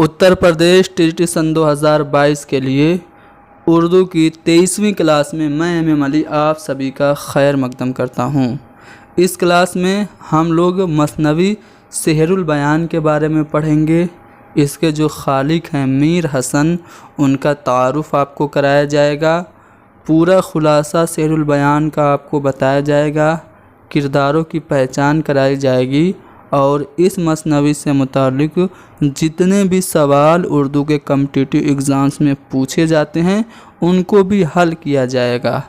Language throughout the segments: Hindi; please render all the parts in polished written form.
उत्तर प्रदेश टीजीटी सन 2022 के लिए उर्दू की 23वीं क्लास में मैं एम अली आप सभी का खैर मकदम करता हूँ। इस क्लास में हम लोग मसनवी सेहरुल बयान के बारे में पढ़ेंगे। इसके जो खालिक हैं मीर हसन, उनका तारुफ़ आपको कराया जाएगा। पूरा खुलासा सेहरुल बयान का आपको बताया जाएगा। किरदारों की पहचान कराई जाएगी और इस मसनवी से मुताल्लिक़ जितने भी सवाल उर्दू के कॉम्पिटिटिव एग्ज़ाम्स में पूछे जाते हैं उनको भी हल किया जाएगा।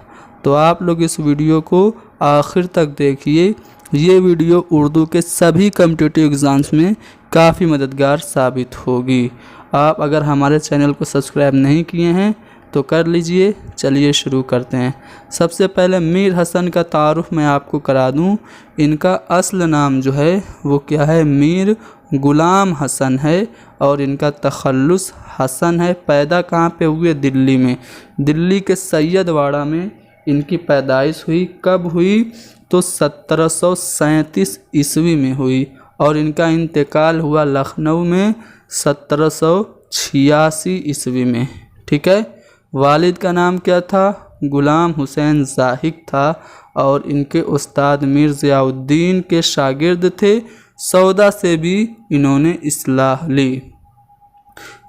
तो आप लोग इस वीडियो को आखिर तक देखिए। ये वीडियो उर्दू के सभी कॉम्पिटिटिव एग्ज़ाम्स में काफ़ी मददगार साबित होगी। आप अगर हमारे चैनल को सब्सक्राइब नहीं किए हैं तो कर लीजिए। चलिए शुरू करते हैं। सबसे पहले मीर हसन का तारुफ़ मैं आपको करा दूं। इनका असल नाम जो है वो क्या है, मीर गुलाम हसन है और इनका तखल्लुस हसन है। पैदा कहाँ पे हुए? दिल्ली में। दिल्ली के सैयदवाड़ा में इनकी पैदाइश हुई। कब हुई? तो 1737 ईस्वी में हुई और इनका इंतकाल हुआ लखनऊ में 1786 ईस्वी में। ठीक है। वालिद का नाम क्या था? गुलाम हुसैन ज़ाहिक था और इनके उस्ताद मीर ज़ियाउद्दीन के शागिर्द थे। सौदा से भी इन्होंने इस्लाह ली।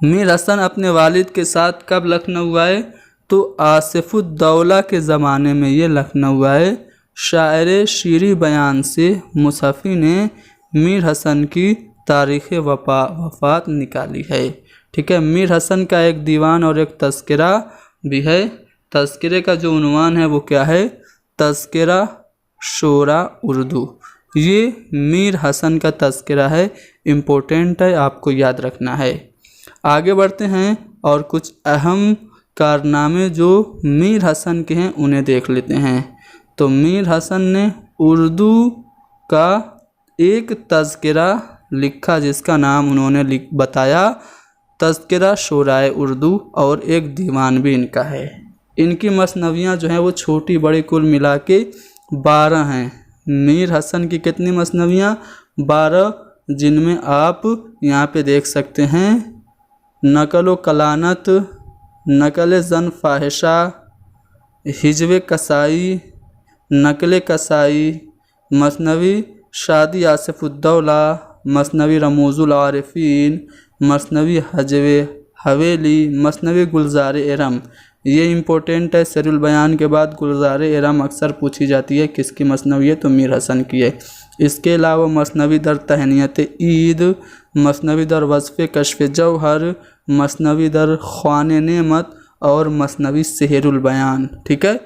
मीर हसन अपने वालिद के साथ कब लखनऊ आए? तो आसिफुद्दौला के ज़माने में ये लखनऊ आए। शायर शीरी बयान से मुसफ़ी ने मीर हसन की तारीख़ वफ़ात निकाली है। ठीक है। मीर हसन का एक दीवान और एक तज़किरा भी है। तज़किरे का जो उन्वान है वो क्या है? तज़किरा शोरा उर्दू। ये मीर हसन का तज़किरा है, इम्पोर्टेंट है, आपको याद रखना है। आगे बढ़ते हैं और कुछ अहम कारनामे जो मीर हसन के हैं उन्हें देख लेते हैं। तो मीर हसन ने उर्दू का एक तज़किरा लिखा जिसका नाम उन्होंने बताया तज़किरा शोराए उर्दू, और एक दीवान भी इनका है। इनकी मसनवियाँ जो हैं वो छोटी बड़ी कुल मिला के 12 हैं। मीर हसन की कितनी मसनवियाँ? 12, जिनमें आप यहाँ पे देख सकते हैं नकल कलानत, नकल ज़न फाहिशा, हिजवे कसाई, नकल कसाई, मसनवी शादी आसिफुद्दौला, मसनवी रमूज़ुल आरिफीन, मसनवी हजवे हवेली, मसनवी गुलज़ार इरम। ये इम्पोर्टेंट है। सेहरुल बयान के बाद गुलज़ार इरम अक्सर पूछी जाती है। किसकी मसनवी है? तो मीर हसन की है। इसके अलावा मसनवी दर तहनीत ईद, मसनवी दर वज़फ़ कश्फ़ जौहर, मसनवी दर ख़्वान नेमत और मसनवी सेहरुल बयान। ठीक है।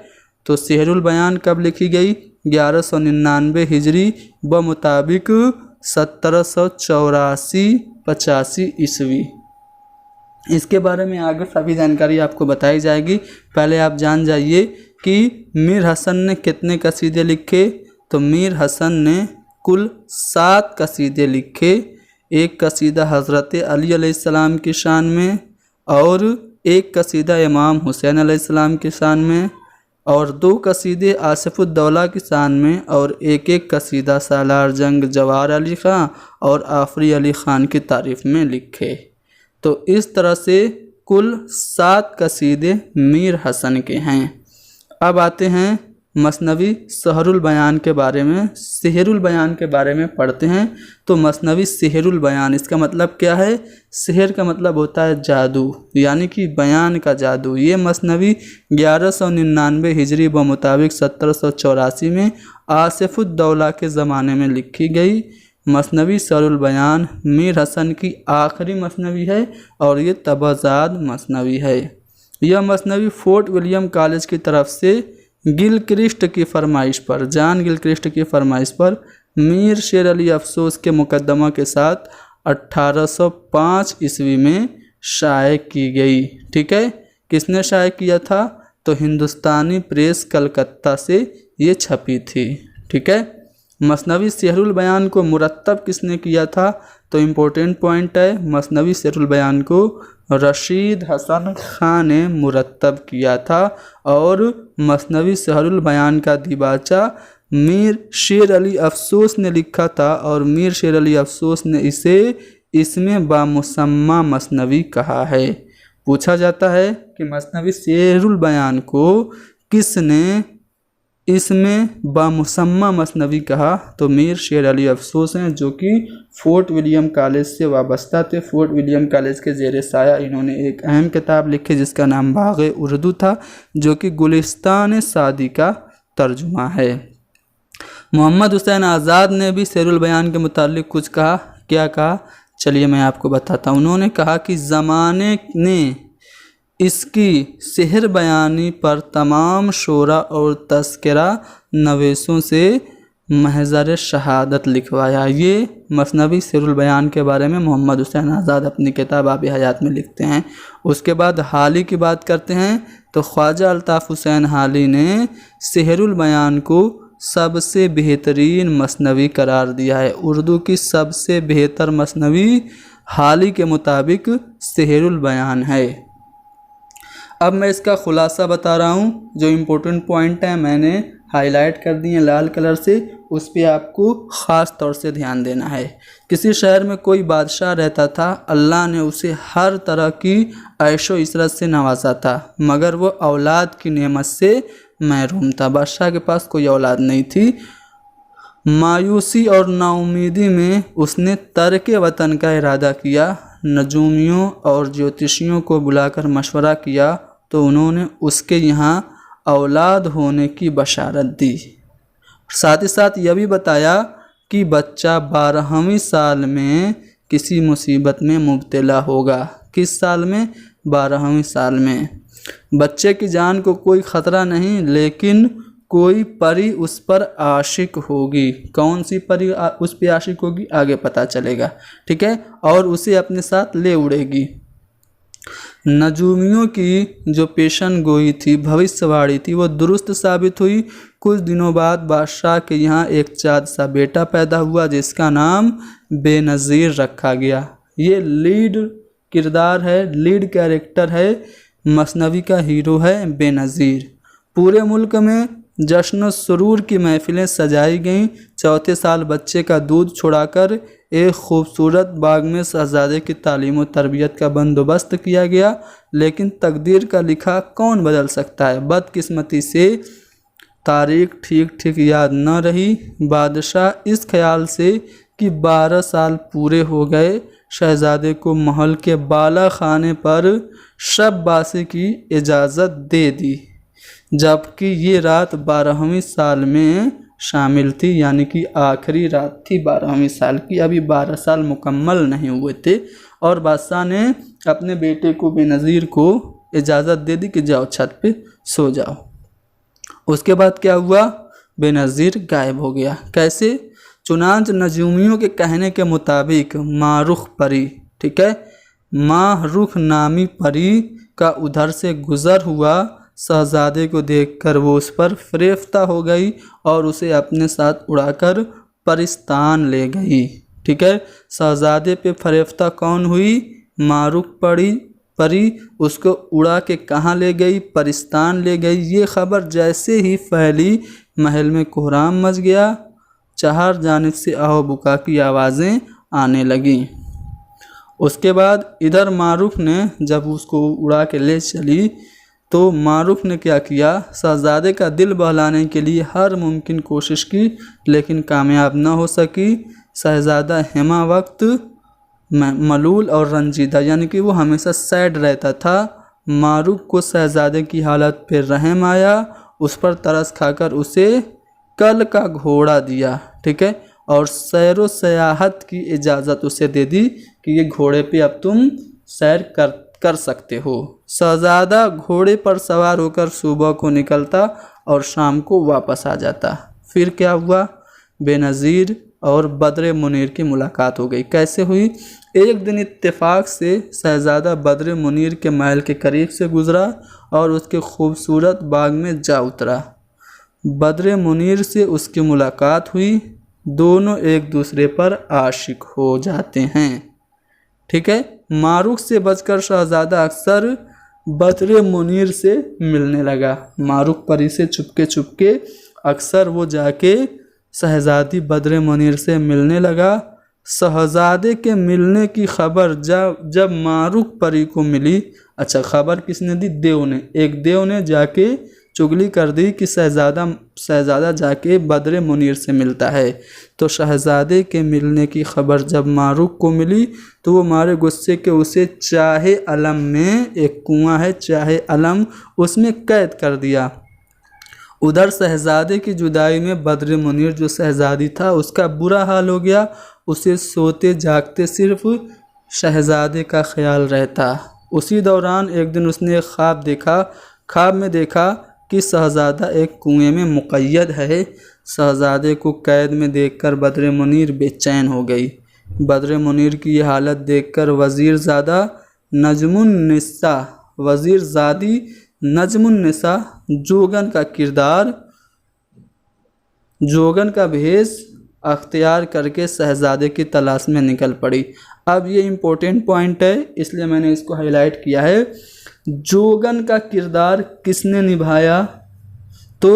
तो सेहरुल बयान कब लिखी गई? 1199 हिजरी ब मुताबिक 1784-85 ईस्वी। इसके बारे में आगे सभी जानकारी आपको बताई जाएगी। पहले आप जान जाइए कि मीर हसन ने कितने कसीदे लिखे। तो मीर हसन ने कुल 7 कसीदे लिखे। एक कसीदा हज़रत अली अलैहिस्सलाम की शान में और एक कसीदा इमाम हुसैन अलैहिस्सलाम की शान में और 2 कसीदे आसिफुद्दौला की शान में और एक कसीदा सालार जंग जवार अली ख़ान और आफरी अली ख़ान की तारीफ़ में लिखे। तो इस तरह से कुल 7 कसीदे मीर हसन के हैं। अब आते हैं मसनवी सेहरुल बयान के बारे में। सेहरुल बयान के बारे में पढ़ते हैं। तो मसनवी सेहरुल बयान, इसका मतलब क्या है? सेहर का मतलब होता है जादू, यानी कि बयान का जादू। ये मसनवी 1199 हिजरी ब मुताबिक 1784 में आसिफुद्दौला के ज़माने में लिखी गई। मसनवी सेहरुल बयान मीर हसन की आखिरी मसनवी है और ये तबाज़ाद मसनवी है। यह मसनवी फोर्ट विलियम कॉलेज की तरफ से गिलक्रिस्ट की फरमाइश पर, जॉन गिलक्रिस्ट की फरमाइश पर मीर शेर अली अफसोस के मुकदमा के साथ 1805 ईस्वी में शाये की गई। ठीक है। किसने शाये किया था? तो हिंदुस्तानी प्रेस कलकत्ता से ये छपी थी। ठीक है। मसनवी सेहरुल बयान को मुरत्तब किसने किया था? तो इम्पोर्टेंट पॉइंट है, मसनवी सेहरुल बयान को रशीद हसन खान ने मुरत्तब किया था और मसनवी सेहरुल बयान का दिबाचा मीर शेर अली अफसोस ने लिखा था और मीर शेर अली अफसोस ने इसे इसमें बामुसम्मा मसनवी कहा है। पूछा जाता है कि मसनवी शेरुल बयान को किसने इसमें बामुसम्मा मसनवी कहा, तो मीर शेर अली अफसोस हैं जो कि फोर्ट विलियम कॉलेज से वाबस्ता थे। फोर्ट विलियम कॉलेज के ज़ेर साया इन्होंने एक अहम किताब लिखी जिसका नाम बाग़ उर्दू था, जो कि गुलिस्तान सादी का तर्जुमा है। मोहम्मद हुसैन आज़ाद ने भी शेरुल बयान के मुतालिक कुछ कहा। क्या कहा, चलिए मैं आपको बताता हूँ। उन्होंने कहा कि ज़माने ने इसकी सेहर बयानी पर तमाम शोरा और तस्करा नवेसों से महज़र शहादत लिखवाया। ये मसनवी शेरुल बयान के बारे में मोहम्मद हुसैन आज़ाद अपनी किताब आब हयात में लिखते हैं। उसके बाद हाली की बात करते हैं तो ख्वाजा अल्ताफ़ हुसैन हाली ने शेरुल बयान को सबसे बेहतरीन मसनवी करार दिया है। उर्दू की सबसे बेहतर मसनवी हाली के मुताबिक शेरुल बयान है। अब मैं इसका ख़ुलासा बता रहा हूँ। जो इम्पोर्टेंट पॉइंट है मैंने हाईलाइट कर दिए लाल कलर से, उस पर आपको ख़ास तौर से ध्यान देना है। किसी शहर में कोई बादशाह रहता था। अल्लाह ने उसे हर तरह की ऐशो इशरत से नवाजा था, मगर वो औलाद की नेमत से महरूम था। बादशाह के पास कोई औलाद नहीं थी। मायूसी और नाउमीदी में उसने तर्क वतन का इरादा किया। नजूमियों और ज्योतिषियों को बुलाकर मशवरा किया तो उन्होंने उसके यहाँ औलाद होने की बशारत दी। साथ ही साथ यह भी बताया कि बच्चा 12वीं साल में किसी मुसीबत में मुब्तला होगा। किस साल में? 12वीं साल में। बच्चे की जान को कोई ख़तरा नहीं, लेकिन कोई परी उस पर आशिक होगी। कौन सी परी उस पर आशिक होगी आगे पता चलेगा, ठीक है, और उसे अपने साथ ले उड़ेगी। नजूमियों की जो पेशन गोई थी, भविष्यवाणी थी, वो दुरुस्त साबित हुई। कुछ दिनों बाद बादशाह के यहाँ एक चाँद सा बेटा पैदा हुआ जिसका नाम बेनज़ीर रखा गया। ये लीड किरदार है, लीड कैरेक्टर है, मसनवी का हीरो है बेनज़ीर। पूरे मुल्क में जश्न सुरूर की महफिलें सजाई गईं। चौथे साल बच्चे का दूध छुड़ाकर एक खूबसूरत बाग में शहजादे की तालीम व तरबियत का बंदोबस्त किया गया। लेकिन तकदीर का लिखा कौन बदल सकता है। बदकिस्मती से तारीख ठीक ठीक याद न रही। बादशाह इस ख्याल से कि 12 साल पूरे हो गए, शहजादे को महल के बाला खाने पर शबबासी की इजाज़त दे दी, जबकि ये रात 12वीं साल में शामिल थी, यानी कि आखिरी रात थी 12वीं साल की। अभी 12 साल मुकम्मल नहीं हुए थे और बादशाह ने अपने बेटे को बेनज़ीर को इजाज़त दे दी कि जाओ छत पे सो जाओ। उसके बाद क्या हुआ, बेनज़ीर गायब हो गया। कैसे? चुनांच नजूमियों के कहने के मुताबिक मारुख परी, ठीक है, मारुख नामी परी का उधर से गुज़र हुआ। शहजादे को देखकर वो उस पर फरेफ्ता हो गई और उसे अपने साथ उड़ाकर परिस्तान ले गई, ठीक है। शहजादे पे फरेफ्ता कौन हुई? मारुख परी उसको उड़ा के कहाँ ले गई? परिस्तान ले गई। ये खबर जैसे ही फैली महल में कोहराम मच गया। चार जानिब से आहो बुका की आवाज़ें आने लगीं। उसके बाद इधर मारुख ने जब उसको उड़ा के ले चली तो मारुख ने क्या किया, शहजादे का दिल बहलाने के लिए हर मुमकिन कोशिश की, लेकिन कामयाब न हो सकी। शहजादा हेमा वक्त मलूल और रंजीदा, यानी कि वो हमेशा सैड रहता था। मारुख को शहजादे की हालत पर रहम आया, उस पर तरस खाकर उसे कल का घोड़ा दिया, ठीक है, और सैर व सयाहत की इजाज़त उसे दे दी कि ये घोड़े पे अब तुम सैर कर सकते हो। शहजादा घोड़े पर सवार होकर सुबह को निकलता और शाम को वापस आ जाता। फिर क्या हुआ, बेनज़ीर और बद्र मुनीर की मुलाकात हो गई। कैसे हुई? एक दिन इत्तेफाक से शहजादा बद्र मुनीर के महल के करीब से गुजरा और उसके खूबसूरत बाग में जा उतरा। बद्र मुनीर से उसकी मुलाकात हुई। दोनों एक दूसरे पर आशिक हो जाते हैं, ठीक है। मारुख से बचकर शहजादा अक्सर बद्र मुनीर से मिलने लगा। मारुख परी से चुपके चुपके अक्सर वो जाके शहजादी बद्र मुनीर से मिलने लगा। शहजादे के मिलने की खबर जब जब मारूक परी को मिली। अच्छा, खबर किसने दी? देव ने। एक देव ने जाके चुगली कर दी कि शहजादा जाके बद्र मुनीर से मिलता है। तो शहजादे के मिलने की खबर जब मारूक को मिली तो वो मारे गुस्से के उसे चाहे अलम में, एक कुआं है चाहे अलम, उसमें कैद कर दिया। उधर शहजादे की जुदाई में बद्र मुनीर जो शहजादी था उसका बुरा हाल हो गया। उसे सोते जागते सिर्फ शहजादे का ख्याल रहता। उसी दौरान एक दिन उसने एक ख्वाब देखा। ख्वाब में देखा कि शहजादा एक कुएं में मुक़य्यद है। शहजादे को कैद में देखकर बद्र मुनीर बेचैन हो गई। बद्र मुनीर की ये हालत देखकर वज़ीरज़ादी नजमुन्निसा जोगन का भेष अख्तियार करके शहजादे की तलाश में निकल पड़ी। अब ये इम्पोर्टेंट पॉइंट है इसलिए मैंने इसको हाईलाइट किया है। जोगन का किरदार किसने निभाया? तो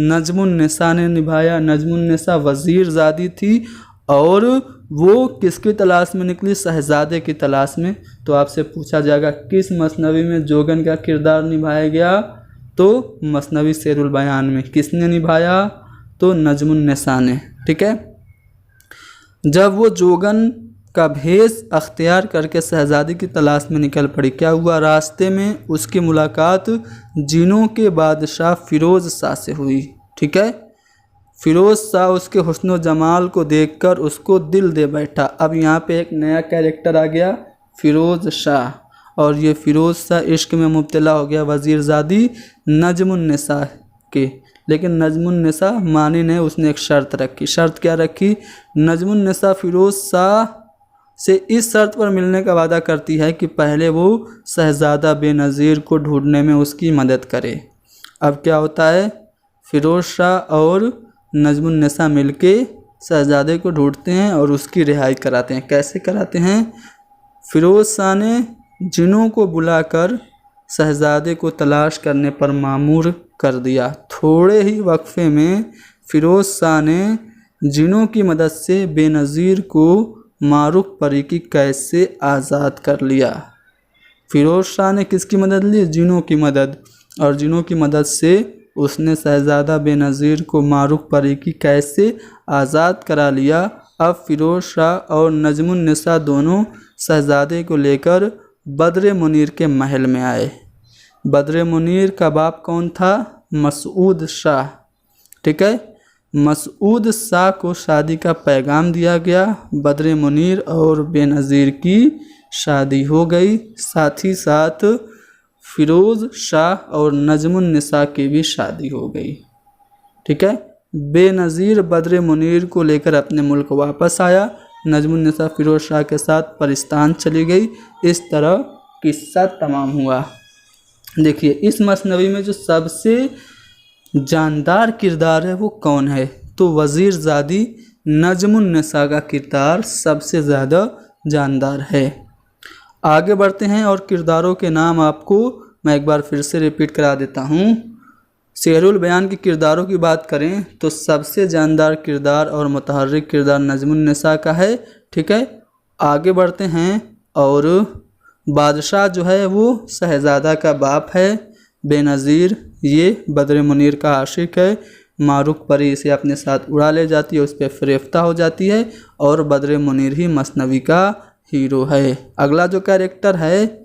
नजमुन्निसा ने निभाया। नजमुन्निसा वज़ीरज़ादी थी और वो किसकी तलाश में निकली? शहजादे की तलाश में। तो आपसे पूछा जाएगा किस मसनवी में जोगन का किरदार निभाया गया? तो मसनवी शेरुल बयान में। किसने निभाया? तो नजमुन्निसा ने। ठीक है। जब वो जोगन का भेष अख्तियार करके शहजादी की तलाश में निकल पड़ी, क्या हुआ? रास्ते में उसकी मुलाकात जिनों के बादशाह फ़िरोज़ शाह से हुई। ठीक है। फ़िरोज़ शाह उसके हुस्न जमाल को देखकर उसको दिल दे बैठा। अब यहाँ पे एक नया कैरेक्टर आ गया, फ़िरोज़ शाह, और ये फ़िरोज़ शाह इश्क में मुब्तला हो गया वज़ीरज़ादी नजमुन्निसा के। लेकिन नजमुन्निसा मानी नहीं, उसने एक शर्त रखी। शर्त क्या रखी? नजमुन्निसा फ़िरोज़ शाह से इस शर्त पर मिलने का वादा करती है कि पहले वो शहज़ादा बेनज़ीर को ढूंढने में उसकी मदद करे। अब क्या होता है? फ़िरोज़ शाह और नजमुन्निसा मिलके शहज़ादे को ढूंढते हैं और उसकी रिहाई कराते हैं। कैसे कराते हैं? फ़िरोज़ शाह ने जिनों को बुलाकर शहज़ादे को तलाश करने पर मामूर कर दिया। थोड़े ही वक्फे में फ़िरोज़ शाह ने जिनों की मदद से बेनज़ीर को मारूक परी की कैद से आज़ाद कर लिया। फ़िरोज़ शाह ने किसकी मदद ली? जिनों की मदद। और जिनों की मदद से उसने शहज़ादा बेनज़ीर को मारूक परी की कैद से आज़ाद करा लिया। अब फ़िरोज़ शाह और नजमुन्निसा दोनों शहज़ादे को लेकर बद्र मुनीर के महल में आए। बद्र मुनीर का बाप कौन था? मसूद शाह। ठीक है। मसूद शाह को शादी का पैगाम दिया गया। बद्र मुनीर और बेनज़ीर की शादी हो गई। साथ ही साथ फ़िरोज़ शाह और नजमुन्निसा की भी शादी हो गई। ठीक है। बेनज़ीर बद्र मुनीर को लेकर अपने मुल्क वापस आया। नजमुन्निसा फ़िरोज़ शाह के साथ परिस्तान चली गई। इस तरह किस्सा तमाम हुआ। देखिए इस मसनवी में जो सबसे जानदार किरदार है वो कौन है? तो वज़ीरज़ादी नजमुन्निसा का किरदार सबसे ज़्यादा जानदार है। आगे बढ़ते हैं और किरदारों के नाम आपको मैं एक बार फिर से रिपीट करा देता हूँ। शेरुल बयान के किरदारों की बात करें तो सबसे जानदार किरदार और मुतहर्रिक किरदार नजमुन्निसा का है। ठीक है। आगे बढ़ते हैं और बादशाह जो है वो शहज़ादा का बाप है। बेनज़ीर ये बद्र मुनीर का आशिक है। मारूक परी इसे अपने साथ उड़ा ले जाती है, उस पर फ़रेफ्ता हो जाती है और बद्र मुनीर ही मसनवी का हीरो है। अगला जो कैरेक्टर है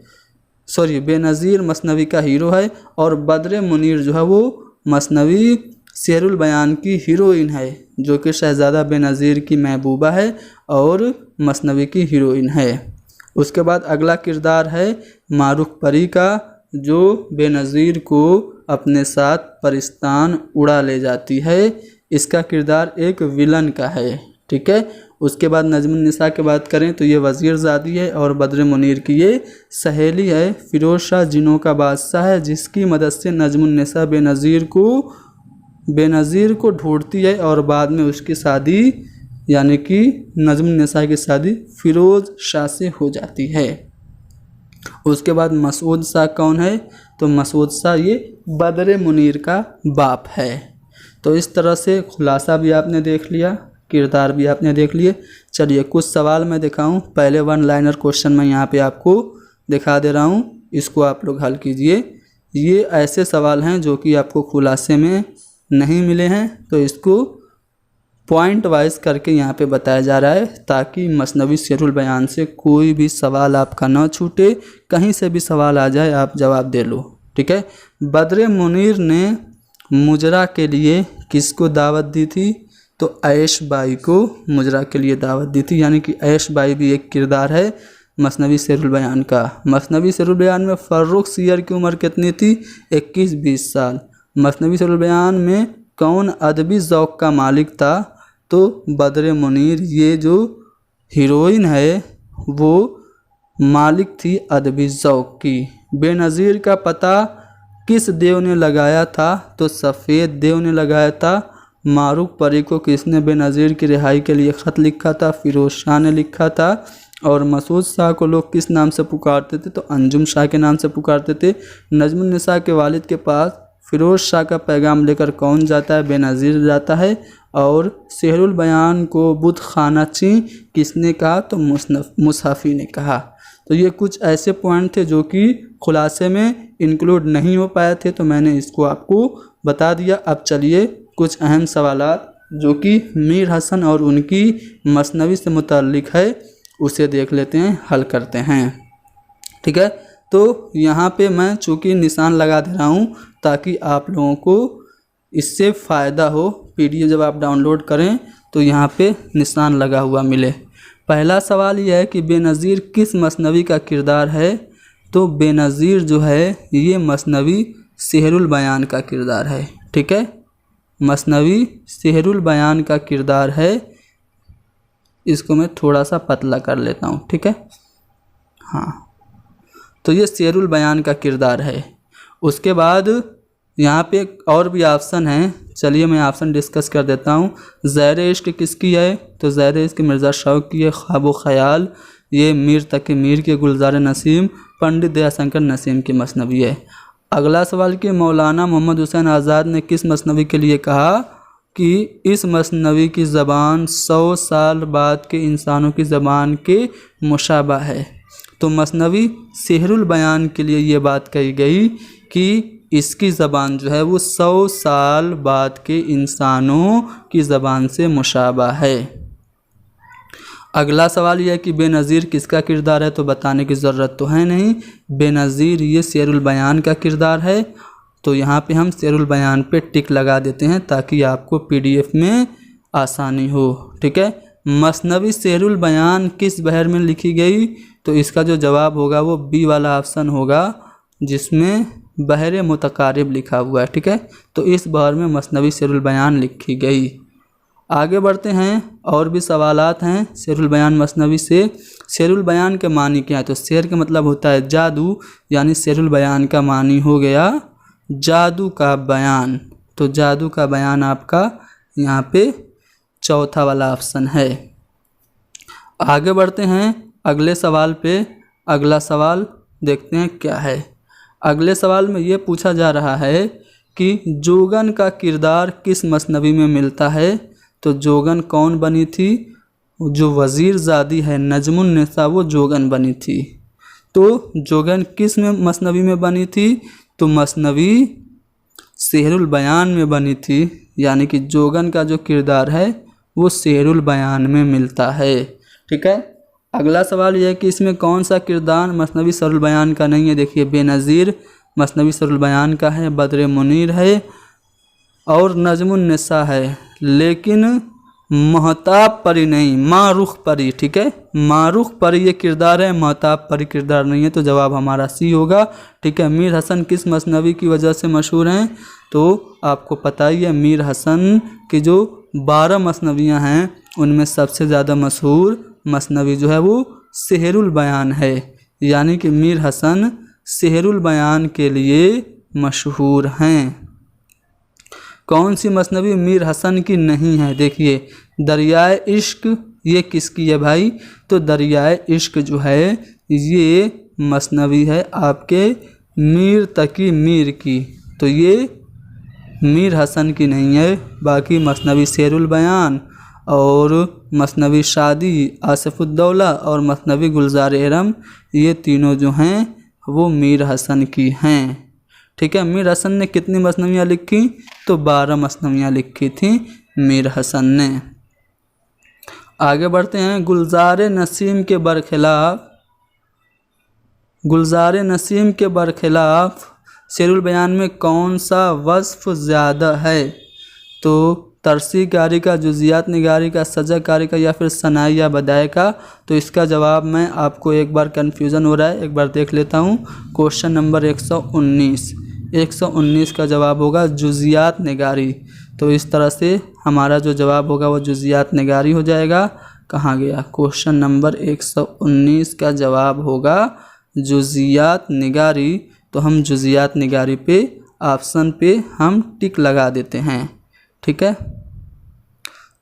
बेनज़ीर मसनवी का हीरो है और बद्र मुनीर जो है वो मसनवी शेरुल बयान की हीरोइन है, जो कि शहज़ादा बेनज़ीर की महबूबा है और मसनवी की हीरोइन है। उसके बाद अगला किरदार है मारूक परी का, जो बेनज़ीर को अपने साथ परिस्तान उड़ा ले जाती है। इसका किरदार एक विलन का है। ठीक है। उसके बाद नजमुन्निसा की बात करें तो ये वज़ीरज़ादी है और बद्र मुनीर की ये सहेली है। फ़िरोज़ शाह जिनों का बादशाह है, जिसकी मदद से नजमुन्निसा बेनज़ीर को ढूंढती है और बाद में उसकी शादी यानी कि नजमुन्निसा की शादी फ़िरोज़ शाह से हो जाती है। उसके बाद मसूद शाह कौन है? तो मसूद शाह ये बद्र मुनीर का बाप है। तो इस तरह से खुलासा भी आपने देख लिया, किरदार भी आपने देख लिए। चलिए कुछ सवाल मैं दिखाऊं। पहले वन लाइनर क्वेश्चन मैं यहाँ पे आपको दिखा दे रहा हूँ, इसको आप लोग हल कीजिए। ये ऐसे सवाल हैं जो कि आपको खुलासे में नहीं मिले हैं, तो इसको पॉइंट वाइज करके यहाँ पे बताया जा रहा है ताकि मसनवी शेरुल बयान से कोई भी सवाल आपका ना छूटे, कहीं से भी सवाल आ जाए आप जवाब दे लो। ठीक है। बद्र मुनीर ने मुजरा के लिए किसको दावत दी थी? तो ऐश बाई को मुजरा के लिए दावत दी थी, यानी कि ऐश बाई भी एक किरदार है मसनवी शेरुल बयान का। मसनवी शेरुल बयान में फ़र्रुख सियर की उम्र कितनी थी? 21-20 साल। मसनवी शेरुल बयान में कौन अदबी ज़ौक़ का मालिक था? तो बद्र मुनीर, ये जो हीरोइन है वो मालिक थी अदबी ज़ौक़ की। बेनज़ीर का पता किस देव ने लगाया था? तो सफ़ेद देव ने लगाया था। मारूक परी को किसने बेनज़ीर की रिहाई के लिए ख़त लिखा था? फ़िरोज़ शाह ने लिखा था। और मसूद शाह को लोग किस नाम से पुकारते थे? तो अंजुम शाह के नाम से पुकारते थे। नजमुन निसा के वालिद के पास फ़िरोज़ शाह का पैगाम लेकर कौन जाता है? बेनज़ीर जाता है। और शेरुल बयान को बुत खानाची किसने कहा? तो मुसहफ़ी ने कहा। तो ये कुछ ऐसे पॉइंट थे जो कि खुलासे में इंक्लूड नहीं हो पाए थे, तो मैंने इसको आपको बता दिया। अब चलिए कुछ अहम सवालात जो कि मीर हसन और उनकी मसनवी से मुताल्लिक़ है उसे देख लेते हैं, हल करते हैं। ठीक है। तो यहाँ पे मैं चूँकि निशान लगा दे रहा हूँ ताकि आप लोगों को इससे फ़ायदा हो। PDF जब आप डाउनलोड करें तो यहाँ पे निशान लगा हुआ मिले। पहला सवाल यह है कि बेनज़ीर किस मसनवी का किरदार है? तो बेनज़ीर जो है ये मसनवी शेरुल बयान का किरदार है। ठीक है। मसनवी शेरुल बयान का किरदार है। इसको मैं थोड़ा सा पतला कर लेता हूँ। ठीक है। हाँ, तो ये शेरुल बयान का किरदार है। उसके बाद यहाँ पे और भी ऑप्शन हैं, चलिए मैं ऑप्शन डिस्कस कर देता हूँ। ज़हर इश्क किसकी है? तो ज़हर इश्क मिर्ज़ा शौक़ की है। ख्वाब ख़याल ये मीर तकी मीर के गुलजार नसीम पंडित दयाशंकर नसीम की मसनवी है। अगला सवाल कि मौलाना मोहम्मद हुसैन आज़ाद ने किस मसनवी के लिए कहा कि इस मसनवी की ज़बान 100 साल बाद के इंसानों की ज़बान के मुशाबा है? तो मसनवी शेरुल बयान के लिए ये बात कही गई कि इसकी ज़बान जो है वो 100 साल बाद के इंसानों की ज़बान से मुशाबा है। अगला सवाल यह है कि बेनज़ीर किसका किरदार है? तो बताने की ज़रूरत तो है नहीं, बेनज़ीर ये शेरुल बयान का किरदार है। तो यहाँ पे हम शेरुल बयान पे टिक लगा देते हैं ताकि आपको PDF में आसानी हो। ठीक है। मसनवी शेरुल बयान किस बहर में लिखी गई? तो इसका जो जवाब होगा वो बी वाला ऑप्शन होगा जिसमें बहर मुतकारिब लिखा हुआ है। ठीक है। तो इस बहर में मसनवी शेरुल बयान लिखी गई। आगे बढ़ते हैं, और भी सवालात हैं शेरुल बयान मसनवी से। शेरुल बयान के मानी क्या है? तो शेर का मतलब होता है जादू, यानी शेरुल बयान का मानी हो गया जादू का बयान। तो जादू का बयान आपका यहाँ पे चौथा वाला ऑप्शन है। आगे बढ़ते हैं अगले सवाल पे। अगला सवाल देखते हैं क्या है। अगले सवाल में ये पूछा जा रहा है कि जोगन का किरदार किस मसनवी में मिलता है? तो जोगन कौन बनी थी? जो वज़ीर ज़ादी है नजमुन निसा वो जोगन बनी थी। तो जोगन किस में मसनवी में बनी थी? तो मसनवी शेरुल बयान में बनी थी, यानी कि जोगन का जो किरदार है वो शेरुल बयान में मिलता है। ठीक है। अगला सवाल यह है कि इसमें कौन सा किरदार मसनवी शेरुल बयान का नहीं है? देखिए बेनज़ीर मसनवी शेरुल बयान का है, बद्र मुनीर है और नजमुन निसा है, लेकिन महताब परी नहीं, मारुख परी। ठीक है। मारुख परी ये किरदार है, महताब परी किरदार नहीं है। तो जवाब हमारा सी होगा। ठीक है। मीर हसन किस मसनवी की वजह से मशहूर हैं? तो आपको पता ही है मीर हसन की जो 12 मसनवियाँ हैं उनमें सबसे ज़्यादा मशहूर मसनवी जो है वो शेरुल बयान है, यानी कि मीर हसन शेरुल बयान के लिए मशहूर हैं। कौन सी मसनवी मीर हसन की नहीं है? देखिए दरियाए इश्क ये किसकी है भाई? तो दरियाए इश्क जो है ये मसनवी है आपके मीर तकी मीर की। तो ये मीर हसन की नहीं है। बाकी मसनवी शेरुल बयान और मसनवी शादी आसिफुद्दौला और मसनवी गुलजार एरम, ये तीनों जो हैं वो मीर हसन की हैं। ठीक है, मीर हसन ने कितनी मसनवियाँ लिखी? तो 12 मसनवियाँ लिखी थी मीर हसन ने। आगे बढ़ते हैं। गुलजार नसीम के बरखिलाफ शेरुल बयान में कौन सा वस्फ ज़्यादा है? तो तरसी कारी का, जुजियात निगारी का, सजा कारी का, या फिर सनाई या बदाई का। तो इसका जवाब मैं आपको एक बार कन्फ्यूज़न हो रहा है, एक बार देख लेता हूँ। क्वेश्चन नंबर 119 का जवाब होगा जुजियात निगारी। तो इस तरह से हमारा जो जवाब होगा वो जुजियात निगारी हो जाएगा। कहाँ गया? क्वेश्चन नंबर 119 का जवाब होगा जुजियात निगारी। तो हम जुजियात निगारी पे ऑप्शन पे हम टिक लगा देते हैं। ठीक है,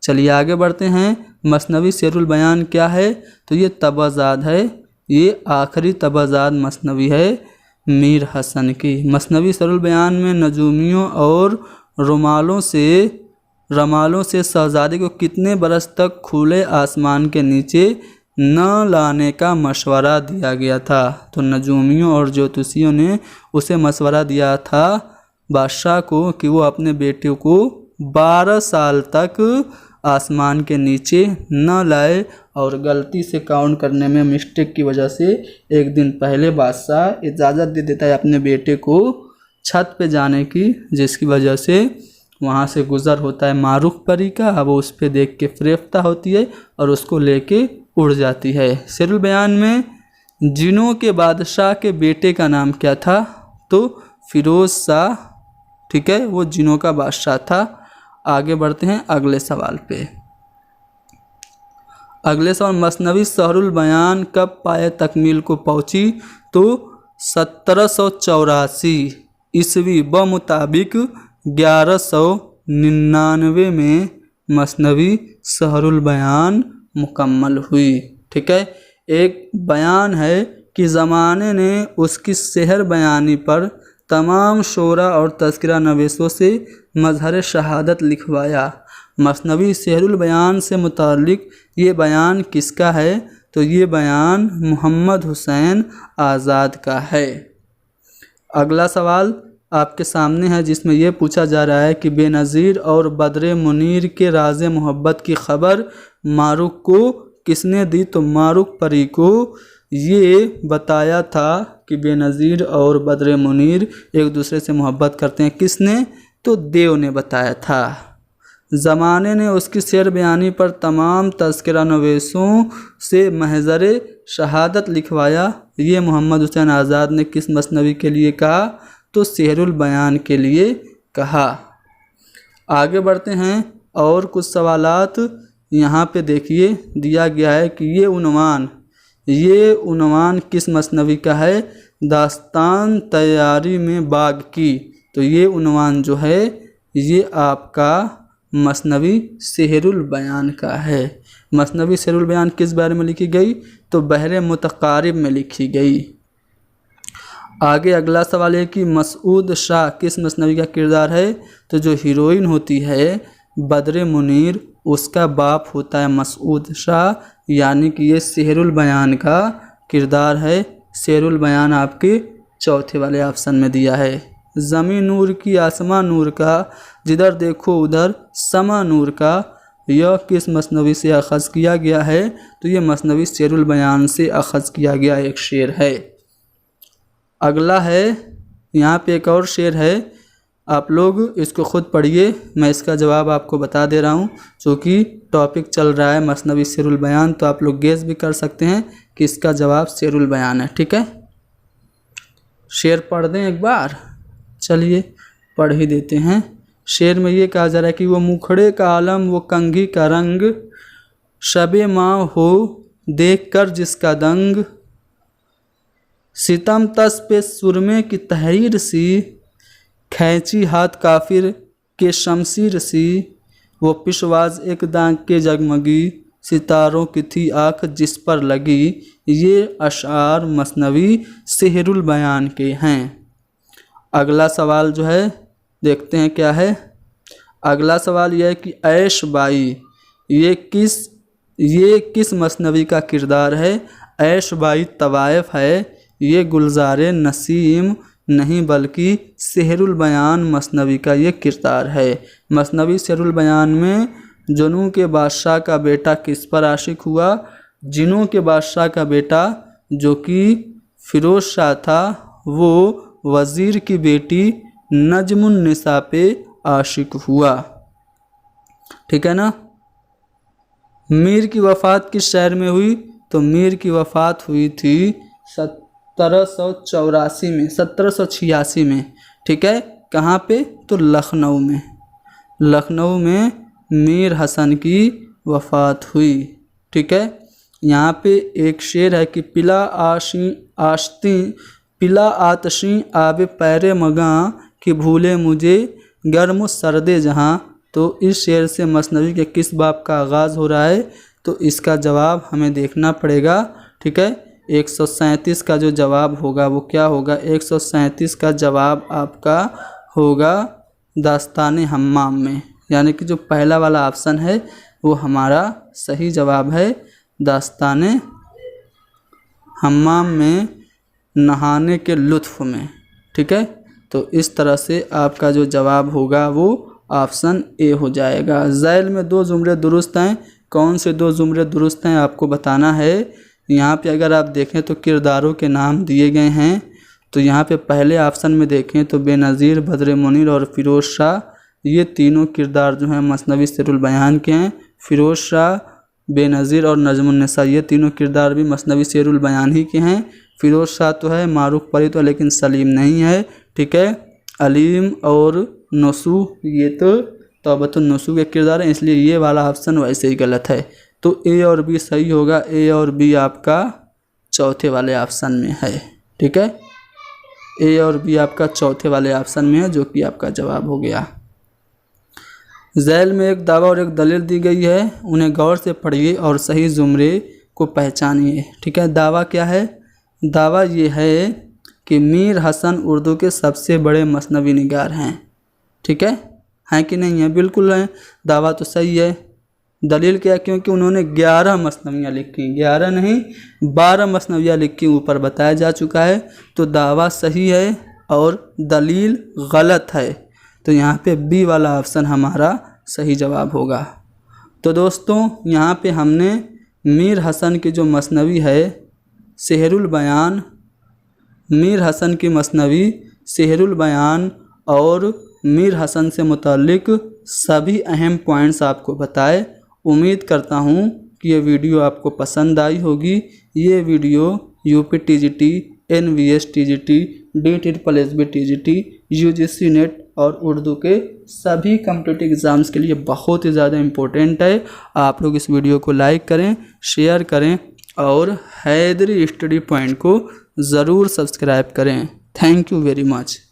चलिए आगे बढ़ते हैं। मसनवी शेरुल बयान क्या है? तो ये तबाजाद है, ये आखिरी तबाजाद मसनवी है मीर हसन की। मसनवी शेरुल बयान में नजूमियों और रमालों से शहजादे को कितने बरस तक खुले आसमान के नीचे न लाने का मशवरा दिया गया था? तो नजूमियों और ज्योतिषियों ने उसे मशवरा दिया था बादशाह को कि वो अपने बेटे को 12 साल तक आसमान के नीचे न लाए, और गलती से काउंट करने में मिस्टेक की वजह से एक दिन पहले बादशाह इजाज़त दे देता है अपने बेटे को छत पे जाने की, जिसकी वजह से वहाँ से गुज़र होता है मारूफ परी का। अब वो उस पर देख के फ़रेफ्ता होती है और उसको लेके उड़ जाती है। शेरुल बयान में जिनों के बादशाह के बेटे का नाम क्या था? तो फिरोज़ शाह। ठीक है, वो जिनों का बादशाह था। आगे बढ़ते हैं अगले सवाल पे। अगले सवाल, मसनवी शहरुल बयान कब पाए तकमील को पहुँची? तो 1784 ईस्वी मुताबिक 1199 में मसनवी शहरुल बयान मुकम्मल हुई। ठीक है, एक बयान है कि ज़माने ने उसकी शहर बयानी पर तमाम शोरा और तज़किरा नवीसों से मज़हर शहादत लिखवाया। मसनवी शहरुल बयान से मुताल्लिक़ ये बयान किसका है? तो ये बयान मोहम्मद हुसैन आज़ाद का है। अगला सवाल आपके सामने है, जिसमें यह पूछा जा रहा है कि बेनज़ीर और बद्र मुनीर के राज़ मोहब्बत की खबर मारूख को किसने दी? तो मारूख परी को ये बताया था कि बेनज़ीर और बद्र मुनीर एक दूसरे से मोहब्बत करते हैं। किसने? तो देव ने बताया था। ज़माने ने उसकी शेर बयानी पर तमाम तज़किरा नवीसों से महज़र शहादत लिखवाया। ये मोहम्मद हुसैन आज़ाद ने किस मसनवी के लिए कहा? तो शेरुल बयान के लिए कहा। आगे बढ़ते हैं और कुछ सवालात यहाँ पे देखिए दिया गया है कि ये उन्वान किस मसनवी का है? दास्तान तैयारी में बाग की। तो ये उन्वान जो है ये आपका मसनवी शेरुल बयान का है। मसनवी शेरुल बयान किस बारे में लिखी गई? तो बहरे मुतकारिब में लिखी गई। आगे अगला सवाल है कि मसूद शाह किस मसनवी का किरदार है? तो जो हीरोइन होती है बद्र मुनीर, उसका बाप होता है मसूद शाह, यानी कि ये शेरुल बयान का किरदार है। शेरुल बयान आपके चौथे वाले ऑप्शन में दिया है। ज़मी नूर की आसमा नूर का, जिधर देखो उधर समा नूर का, यह किस मसनवी से अख़ज़ किया गया है? तो ये मसनवी शेरुल बयान से अख़ज़ किया गया एक शेर है। अगला है, यहाँ पे एक और शेर है, आप लोग इसको ख़ुद पढ़िए, मैं इसका जवाब आपको बता दे रहा हूँ। चूँकि टॉपिक चल रहा है मसनवी शेरुल बयान, तो आप लोग गेस भी कर सकते हैं कि इसका जवाब शेरुल बयान है। ठीक है, शेर पढ़ दें एक बार। चलिए पढ़ ही देते हैं। शेर में ये कहा जा रहा है कि वो मुखड़े का आलम, वो कंघी का रंग, शबे माँ हो देख कर जिसका दंग, सितम तस पे सुरमे की तहरीर सी, खैंची हाथ काफिर के शमशीर सी, वो पिशवाज एक दांग के जगमगी, सितारों की थी आँख जिस पर लगी। ये अशार मसनवी शेरुल बयान के हैं। अगला सवाल जो है देखते हैं क्या है। अगला सवाल यह है कि ऐश बाई ये किस मसनवी का किरदार है? ऐश बाई तवाइफ है। ये गुलज़ारे नसीम नहीं बल्कि सेहरुल बयान मसनवी का ये किरदार है। मसनवी सेहरुल बयान में जुनू के बादशाह का बेटा किस पर आशिक हुआ? जिनों के बादशाह का बेटा जो कि फिरोज शाह था वो वज़ीर की बेटी नजमुन निसा पे आशिक हुआ। ठीक है ना। मीर की वफ़ात किस शहर में हुई? तो मीर की वफ़ात हुई थी 1786 में। ठीक है। कहाँ पे? तो लखनऊ में। लखनऊ में मीर हसन की वफ़ात हुई। ठीक है। यहाँ पे एक शेर है कि पिला आतशी आबे पैरे मगां कि भूले मुझे गर्म सर्दे जहाँ। तो इस शेर से मसनवी के किस बाब का आगाज़ हो रहा है? तो इसका जवाब हमें देखना पड़ेगा। ठीक है। 137 का जो जवाब होगा वो क्या होगा? 137 का जवाब आपका होगा दास्तान हम्माम में, यानी कि जो पहला वाला ऑप्शन है वो हमारा सही जवाब है। दास्तान हम्माम में नहाने के लुत्फ़ में। ठीक है। तो इस तरह से आपका जो जवाब होगा वो ऑप्शन ए हो जाएगा। ज़ैल में 2 जुमले दुरुस्त हैं। कौन से 2 जुमले दुरुस्त हैं आपको बताना है। यहाँ पे अगर आप देखें तो किरदारों के नाम दिए गए हैं। तो यहाँ पे पहले ऑप्शन में देखें तो बेनज़ीर, बद्र मुनीर और फ़िरोज़ शाह, ये तीनों किरदार जो हैं मसनवी सेहरुल बयान के हैं। फ़िरोज़ शाह, बेनज़ीर और नजमुन निसा ये तीनों किरदार भी मसनवी सेहरुल बयान ही के हैं। फ़िरोज़ शाह तो है, मारूफ परी तो लेकिन सलीम नहीं है। ठीक है। अलीम और नसू ये तो तौबतुन नसू के किरदार हैं, इसलिए ये वाला ऑप्शन वैसे ही गलत है। तो ए और बी सही होगा। ए और बी आपका चौथे वाले ऑप्शन में है। ठीक है। ए और बी आपका चौथे वाले ऑप्शन में है, जो कि आपका जवाब हो गया। ज़ैल में एक दावा और एक दलील दी गई है, उन्हें गौर से पढ़िए और सही जुमरे को पहचानिए। ठीक है। दावा क्या है? दावा ये है कि मीर हसन उर्दू के सबसे बड़े मसनवी निगार हैं। ठीक है। हैं कि नहीं है? बिल्कुल हैं। दावा तो सही है। दलील क्या? क्योंकि उन्होंने 11 मसनवियाँ लिखी, 11 नहीं 12 मसनवियाँ लिखी, ऊपर बताया जा चुका है। तो दावा सही है और दलील गलत है। तो यहाँ पे बी वाला ऑप्शन हमारा सही जवाब होगा। तो दोस्तों यहाँ पे हमने मीर हसन की जो मसनवी है सेहरुल बयान, मीर हसन की मसनवी सेहरुल बयान और मीर हसन से मुताल्लिक सभी अहम पॉइंट्स आपको बताए। उम्मीद करता हूँ कि ये वीडियो आपको पसंद आई होगी। ये video UPTGT, NVS TGT, DSSB TGT, UGC net और उर्दू के सभी कॉम्पिटिटिव एग्ज़ाम्स के लिए बहुत ही ज़्यादा इम्पोर्टेंट है। आप लोग इस वीडियो को लाइक करें, शेयर करें और हैदरी स्टडी पॉइंट को ज़रूर सब्सक्राइब करें। Thank you very much.